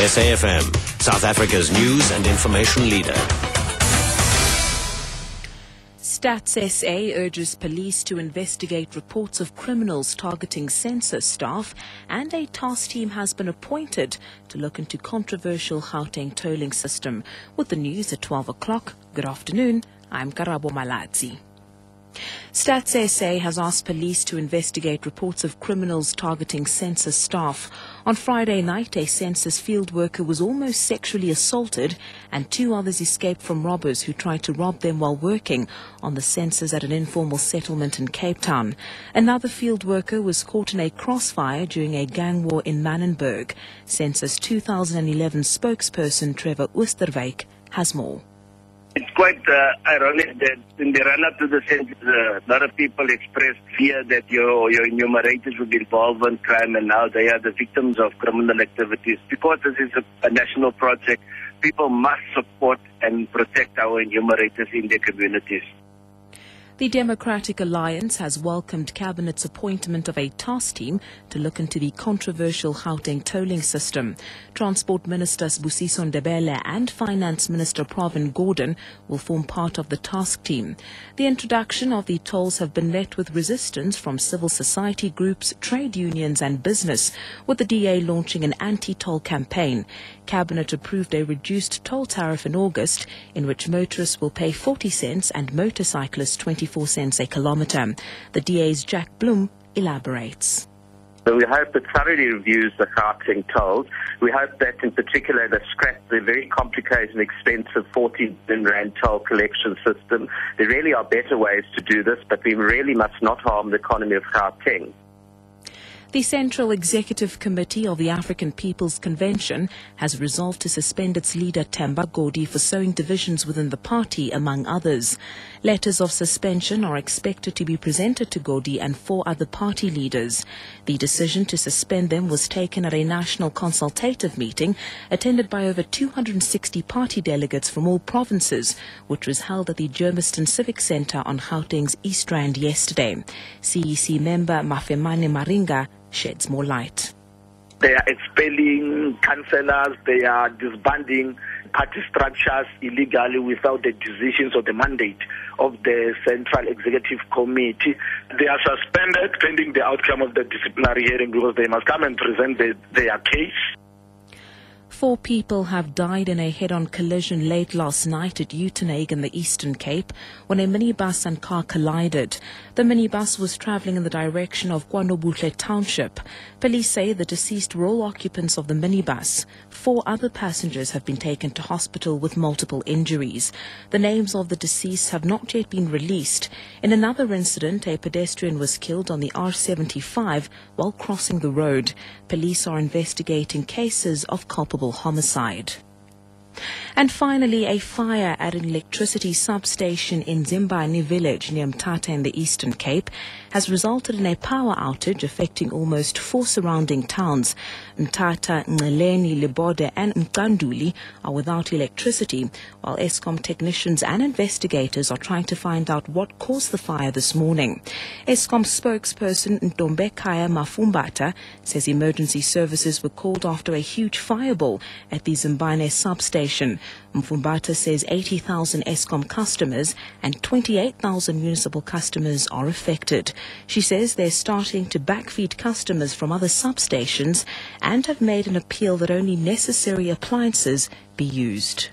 SAFM, South Africa's news and information leader. Stats SA urges police to investigate reports of criminals targeting census staff, and a task team has been appointed to look into controversial Gauteng tolling system. With the news at 12 o'clock, good afternoon, I'm Karabo Maladzi. Stats SA has asked police to investigate reports of criminals targeting census staff. On Friday night, a census field worker was almost sexually assaulted and 2 others escaped from robbers who tried to rob them while working on the census at an informal settlement in Cape Town. Another field worker was caught in a crossfire during a gang war in Manenberg. Census 2011 spokesperson Trevor Oosterwyk has more. It's quite ironic that in the run-up to the census, a lot of people expressed fear that your enumerators would be involved in crime, and now they are the victims of criminal activities. Because this is a national project, people must support and protect our enumerators in their communities. The Democratic Alliance has welcomed Cabinet's appointment of a task team to look into the controversial Gauteng tolling system. Transport Minister Sibusiso Ndebele and Finance Minister Pravin Gordhan will form part of the task team. The introduction of the tolls have been met with resistance from civil society groups, trade unions and business, with the DA launching an anti-toll campaign. Cabinet approved a reduced toll tariff in August, in which motorists will pay 40 cents and motorcyclists 24 cents a kilometre. The DA's Jack Bloom elaborates. So we hope it thoroughly reviews the Gauteng tolls. We hope that in particular they scrap the very complicated and expensive 14 billion rand toll collection system. There really are better ways to do this, but we really must not harm the economy of Gauteng. The Central Executive Committee of the African People's Convention has resolved to suspend its leader Themba Godi for sowing divisions within the party, among others. Letters of suspension are expected to be presented to Godi and 4 other party leaders. The decision to suspend them was taken at a national consultative meeting attended by over 260 party delegates from all provinces, which was held at the Germiston Civic Centre on Gauteng's East Rand yesterday. CEC member Mafemane Maringa sheds more light. They are expelling councillors, they are disbanding party structures illegally without the decisions or the mandate of the Central Executive Committee. They are suspended pending the outcome of the disciplinary hearing because they must come and present their case. 4 people have died in a head-on collision late last night at Uitenhage in the Eastern Cape when a minibus and car collided. The minibus was travelling in the direction of KwaNobuhle Township. Police say the deceased were all occupants of the minibus. 4 other passengers have been taken to hospital with multiple injuries. The names of the deceased have not yet been released. In another incident, a pedestrian was killed on the R75 while crossing the road. Police are investigating cases of culpable homicide. And finally, a fire at an electricity substation in Zimbani village near Mthatha in the Eastern Cape has resulted in a power outage affecting almost 4 surrounding towns. Mthatha, Nceleni, Libode and Mkanduli are without electricity, while Eskom technicians and investigators are trying to find out what caused the fire this morning. Eskom spokesperson Ntombekaya Mafumbata says emergency services were called after a huge fireball at the Zimbani substation. Mfumbata says 80,000 Eskom customers and 28,000 municipal customers are affected. She says they're starting to backfeed customers from other substations and have made an appeal that only necessary appliances be used.